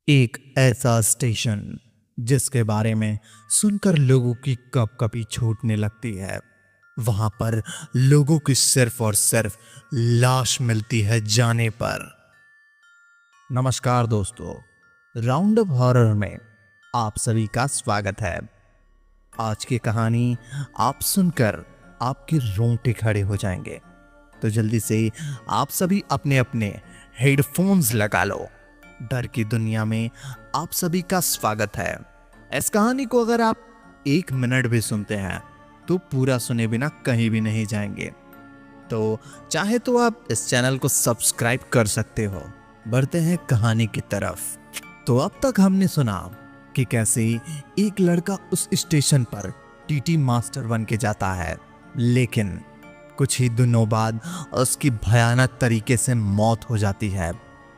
एक ऐसा स्टेशन जिसके बारे में सुनकर लोगों की कपकपी छूटने लगती है। वहां पर लोगों की सिर्फ और सिर्फ लाश मिलती है जाने पर। नमस्कार दोस्तों, राउंड अप हॉरर में आप सभी का स्वागत है। आज की कहानी आप सुनकर आपके रोंगटे खड़े हो जाएंगे। तो जल्दी से आप सभी अपने अपने हेडफोन्स लगा लो। डर की दुनिया में आप सभी का स्वागत है। इस कहानी को अगर आप 1 मिनट भी सुनते हैं तो पूरा सुने बिना कहीं भी नहीं जाएंगे। तो चाहे तो आप इस चैनल को सब्सक्राइब कर सकते हो। बढ़ते हैं कहानी की तरफ। तो अब तक हमने सुना कि कैसे एक लड़का उस स्टेशन पर टीटी मास्टर बन के जाता है, लेकिन कुछ ही दिनों बाद उसकी भयानक तरीके से मौत हो जाती है।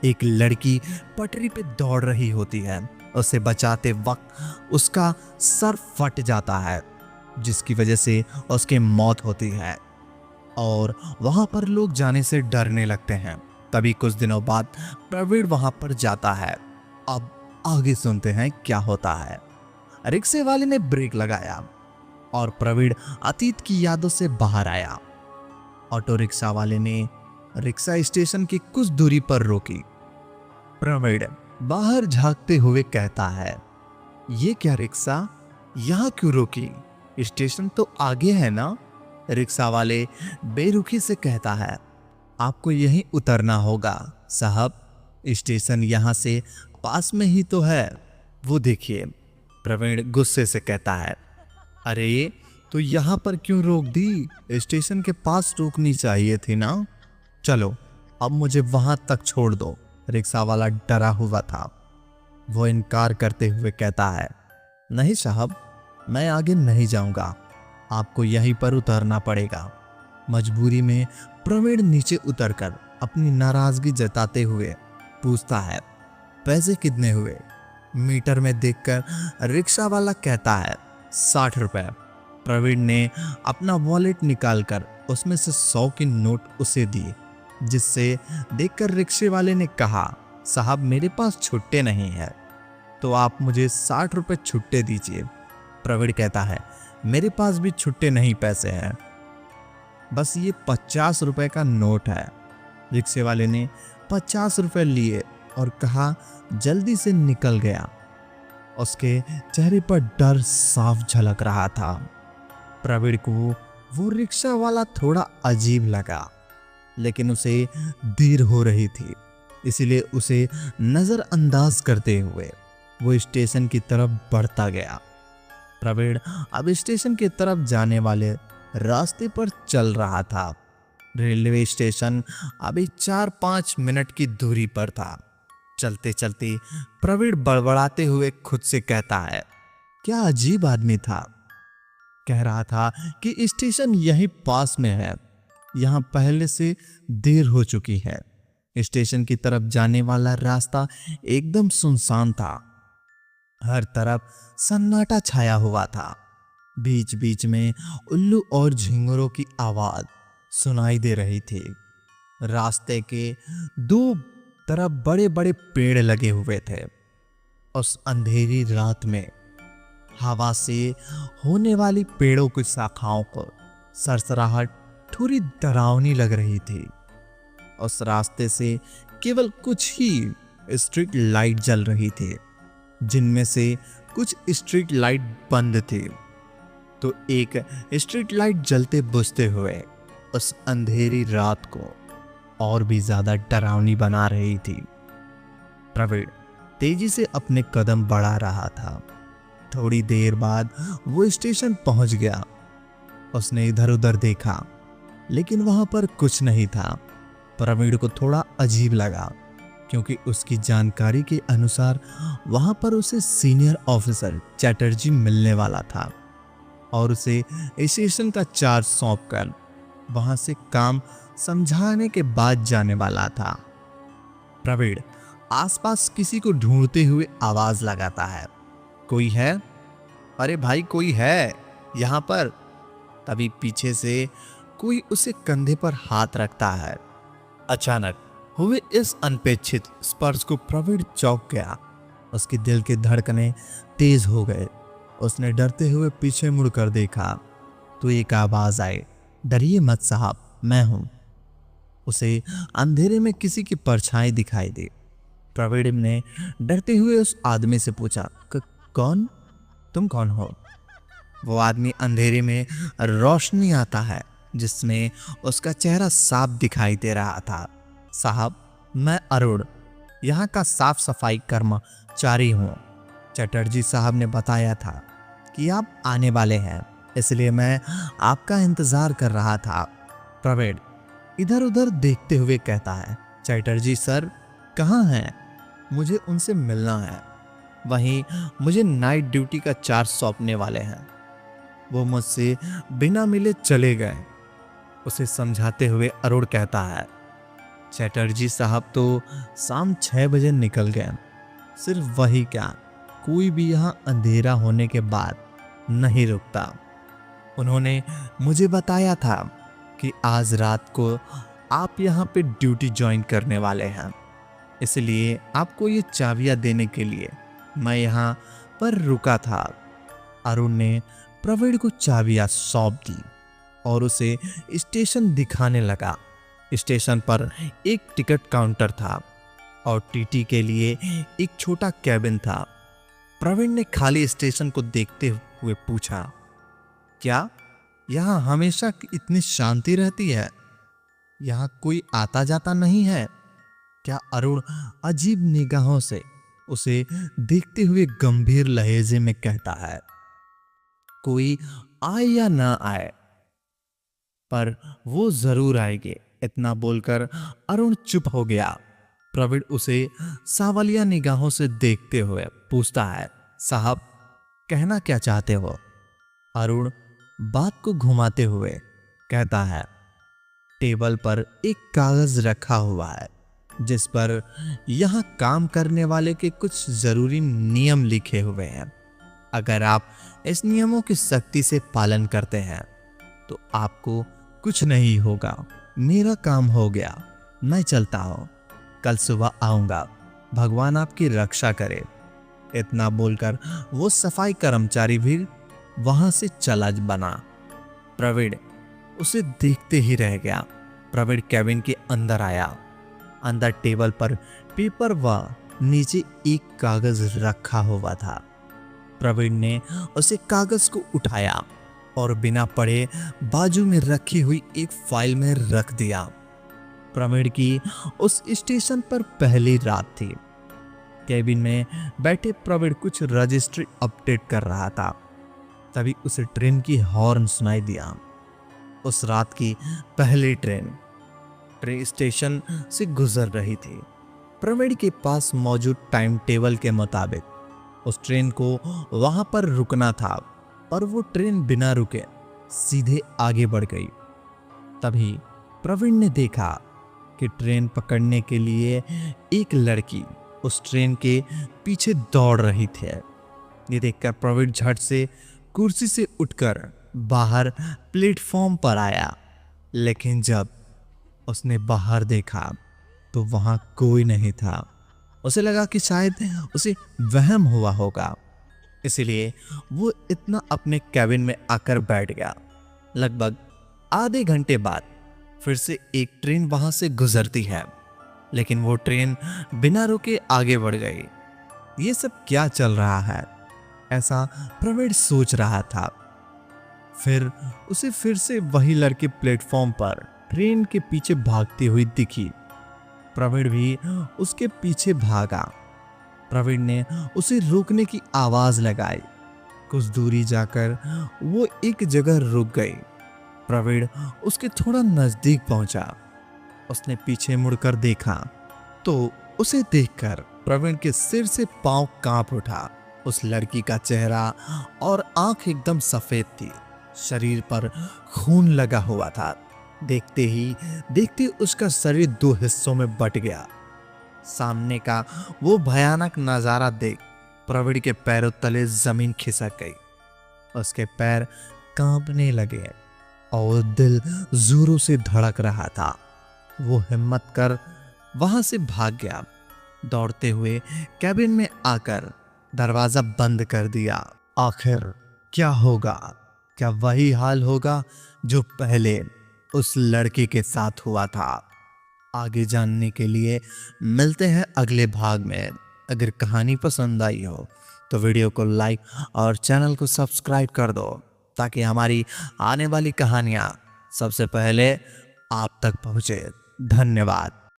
एक लड़की पटरी पे दौड़ रही होती है, उसे बचाते वक्त उसका सर फट जाता है, जिसकी वजह से उसकी मौत होती है और वहां पर लोग जाने से डरने लगते हैं। तभी कुछ दिनों बाद प्रवीण वहां पर जाता है। अब आगे सुनते हैं क्या होता है। रिक्शे वाले ने ब्रेक लगाया और प्रवीण अतीत की यादों से बाहर आया। ऑटो रिक्शा वाले ने रिक्शा स्टेशन की कुछ दूरी पर रोकी। प्रवीण बाहर झांकते हुए कहता है, ये क्या रिक्शा यहाँ क्यों रोकी? स्टेशन तो आगे है ना? रिक्शा वाले बेरुखी से कहता है, आपको यहीं उतरना होगा साहब, स्टेशन यहाँ से पास में ही तो है, वो देखिए। प्रवीण गुस्से से कहता है, अरे तो यहाँ पर क्यों रोक दी? स्टेशन के पास रोकनी चाहिए थी ना। चलो अब मुझे वहां तक छोड़ दो। रिक्शा वाला डरा हुआ था। वो इनकार करते हुए कहता है, नहीं साहब, मैं आगे नहीं जाऊंगा, आपको यहीं पर उतरना पड़ेगा। मजबूरी में प्रवीण नीचे उतरकर अपनी नाराजगी जताते हुए पूछता है, पैसे कितने हुए? मीटर में देखकर रिक्शा वाला कहता है, 60 रुपए। प्रवीण ने अपना वॉलेट निकालकर उसमें से 100 की नोट उसे दी, जिससे देखकर रिक्शे वाले ने कहा, साहब मेरे पास छुट्टे नहीं है, तो आप मुझे 60 रुपए छुट्टे दीजिए। प्रवीण कहता है, मेरे पास भी छुट्टे नहीं पैसे हैं, बस ये 50 रुपए का नोट है। रिक्शे वाले ने 50 रुपए लिए और कहा, जल्दी से निकल गया। उसके चेहरे पर डर साफ झलक रहा था। प्रवीण को वो रिक्शा वाला थोड़ा अजीब लगा, लेकिन उसे देर हो रही थी, इसलिए उसे नजरअंदाज करते हुए वो स्टेशन की तरफ बढ़ता गया। प्रवीण अब स्टेशन की तरफ जाने वाले रास्ते पर चल रहा था। रेलवे स्टेशन अभी 4-5 मिनट की दूरी पर था। चलते चलते प्रवीण बड़बड़ाते हुए खुद से कहता है, क्या अजीब आदमी था, कह रहा था कि स्टेशन यहीं पास में है, यहां पहले से देर हो चुकी है। स्टेशन की तरफ जाने वाला रास्ता एकदम सुनसान था। हर तरफ सन्नाटा छाया हुआ था। बीच बीच में उल्लू और झिंगुरों की आवाज सुनाई दे रही थी। रास्ते के दो तरफ बड़े बड़े पेड़ लगे हुए थे। उस अंधेरी रात में हवा से होने वाली पेड़ों की शाखाओं को सरसराहट थोड़ी डरावनी लग रही थी। उस रास्ते से केवल कुछ ही स्ट्रीट लाइट जल रही थी, जिनमें से कुछ स्ट्रीट लाइट बंद थी, तो एक स्ट्रीट लाइट जलते बुझते हुए उस अंधेरी रात को और भी ज्यादा डरावनी बना रही थी। प्रवीण तेजी से अपने कदम बढ़ा रहा था। थोड़ी देर बाद वो स्टेशन पहुंच गया। उसने इधर उधर देखा, लेकिन वहां पर कुछ नहीं था। प्रवीण को थोड़ा अजीब लगा, क्योंकि उसकी जानकारी के अनुसार वहां पर उसे सीनियर ऑफिसर चैटर्जी मिलने वाला था और उसे स्टेशन का चार्ज सौंपकर वहां से काम समझाने के बाद जाने वाला था। प्रवीण आसपास किसी को ढूंढते हुए आवाज लगाता है, कोई है? अरे भाई कोई है यहाँ पर? तभी पीछे से कोई उसे कंधे पर हाथ रखता है। अचानक हुए इस अनपेक्षित स्पर्श को प्रवीण चौंक गया। उसकी दिल की धड़कनें तेज हो गए। उसने डरते हुए पीछे मुड़कर देखा तो एक आवाज आई, डरिए मत साहब, मैं हूं। उसे अंधेरे में किसी की परछाई दिखाई दी। प्रवीण ने डरते हुए उस आदमी से पूछा, कौन? तुम कौन हो? वो आदमी अंधेरे में रोशनी आता है जिसमें उसका चेहरा साफ दिखाई दे रहा था। साहब, मैं अरुण, यहाँ का साफ सफाई कर्मचारी हूँ। चटर्जी साहब ने बताया था कि आप आने वाले हैं, इसलिए मैं आपका इंतजार कर रहा था। प्रवीण इधर उधर देखते हुए कहता है, चटर्जी सर कहाँ हैं? मुझे उनसे मिलना है। वहीं मुझे नाइट ड्यूटी का चार्ज सौंपने वाले हैं। वो मुझसे बिना मिले चले गए। उसे समझाते हुए अरुण कहता है, चटर्जी साहब तो शाम 6 बजे निकल गए। सिर्फ वही क्या, कोई भी यहाँ अंधेरा होने के बाद नहीं रुकता। उन्होंने मुझे बताया था कि आज रात को आप यहाँ पे ड्यूटी ज्वाइन करने वाले हैं, इसलिए आपको ये चाबियां देने के लिए मैं यहाँ पर रुका था। अरुण ने प्रवीण को चाबियां सौंप दी और उसे स्टेशन दिखाने लगा। स्टेशन पर एक टिकट काउंटर था और टीटी के लिए एक छोटा कैबिन था। प्रवीण ने खाली स्टेशन को देखते हुए पूछा, क्या यहाँ हमेशा इतनी शांति रहती है? यहाँ कोई आता जाता नहीं है क्या? अरुण अजीब निगाहों से उसे देखते हुए गंभीर लहजे में कहता है, कोई आए या ना आए, पर वो जरूर आएंगे। इतना बोलकर अरुण चुप हो गया। प्रवीण उसे सावलिया निगाहों से देखते हुए पूछता है, साहब कहना क्या चाहते हो? अरुण बात को घुमाते हुए कहता है, टेबल पर एक कागज रखा हुआ है जिस पर यहां काम करने वाले के कुछ जरूरी नियम लिखे हुए हैं। अगर आप इस नियमों की सख्ती से पालन करते हैं तो आपको कुछ नहीं होगा। मेरा काम हो गया, मैं चलता हूं। कल सुबह आऊंगा। भगवान आपकी रक्षा करे। इतना बोलकर वो सफाई कर्मचारी भी वहां से चला बना। प्रवीण उसे देखते ही रह गया। प्रवीण कैबिन के अंदर आया। अंदर टेबल पर पेपर व नीचे एक कागज रखा हुआ था। प्रवीण ने उसे कागज को उठाया और बिना पढ़े बाजू में रखी हुई एक फाइल में रख दिया। प्रवीण की उस स्टेशन पर पहली रात थी। कैबिन में बैठे प्रवीण कुछ रजिस्ट्री अपडेट कर रहा था। तभी उसे ट्रेन की हॉर्न सुनाई दिया। उस रात की पहली ट्रेन स्टेशन से गुजर रही थी। प्रवीण के पास मौजूद टाइम टेबल के मुताबिक उस ट्रेन को वहां पर रुकना था, पर वो ट्रेन बिना रुके सीधे आगे बढ़ गई। तभी प्रवीण ने देखा कि ट्रेन पकड़ने के लिए एक लड़की उस ट्रेन के पीछे दौड़ रही थी। ये देखकर प्रवीण झट से कुर्सी से उठकर बाहर प्लेटफॉर्म पर आया, लेकिन जब उसने बाहर देखा तो वहां कोई नहीं था। उसे लगा कि शायद उसे वहम हुआ होगा, इसलिए वो इतना अपने कैबिन में आकर बैठ गया। लगभग आधे घंटे बाद फिर से एक ट्रेन वहां से गुजरती है, लेकिन वो ट्रेन बिना रुके आगे बढ़ गई। ये सब क्या चल रहा है, ऐसा प्रवीण सोच रहा था। फिर उसे फिर से वही लड़की प्लेटफॉर्म पर ट्रेन के पीछे भागती हुई दिखी। प्रवीण भी उसके पीछे भागा। प्रवीण ने उसे रोकने की आवाज लगाई। कुछ दूरी जाकर वो एक जगह रुक गई। प्रवीण उसके थोड़ा नजदीक पहुंचा। उसने पीछे मुड़कर देखा तो उसे देखकर प्रवीण के सिर से पांव कांप उठा। उस लड़की का चेहरा और आंख एकदम सफेद थी। शरीर पर खून लगा हुआ था। देखते ही देखते उसका शरीर दो हिस्सों में बट गया। सामने का वो भयानक नजारा देख प्रवीण के पैरों तले जमीन खिसक गई। उसके पैर कांपने लगे और दिल जोरों से धड़क रहा था। वो हिम्मत कर वहां से भाग गया। दौड़ते हुए कैबिन में आकर दरवाजा बंद कर दिया। आखिर क्या होगा? क्या वही हाल होगा जो पहले उस लड़की के साथ हुआ था? आगे जानने के लिए मिलते हैं अगले भाग में। अगर कहानी पसंद आई हो तो वीडियो को लाइक और चैनल को सब्सक्राइब कर दो, ताकि हमारी आने वाली कहानियां सबसे पहले आप तक पहुंचे। धन्यवाद।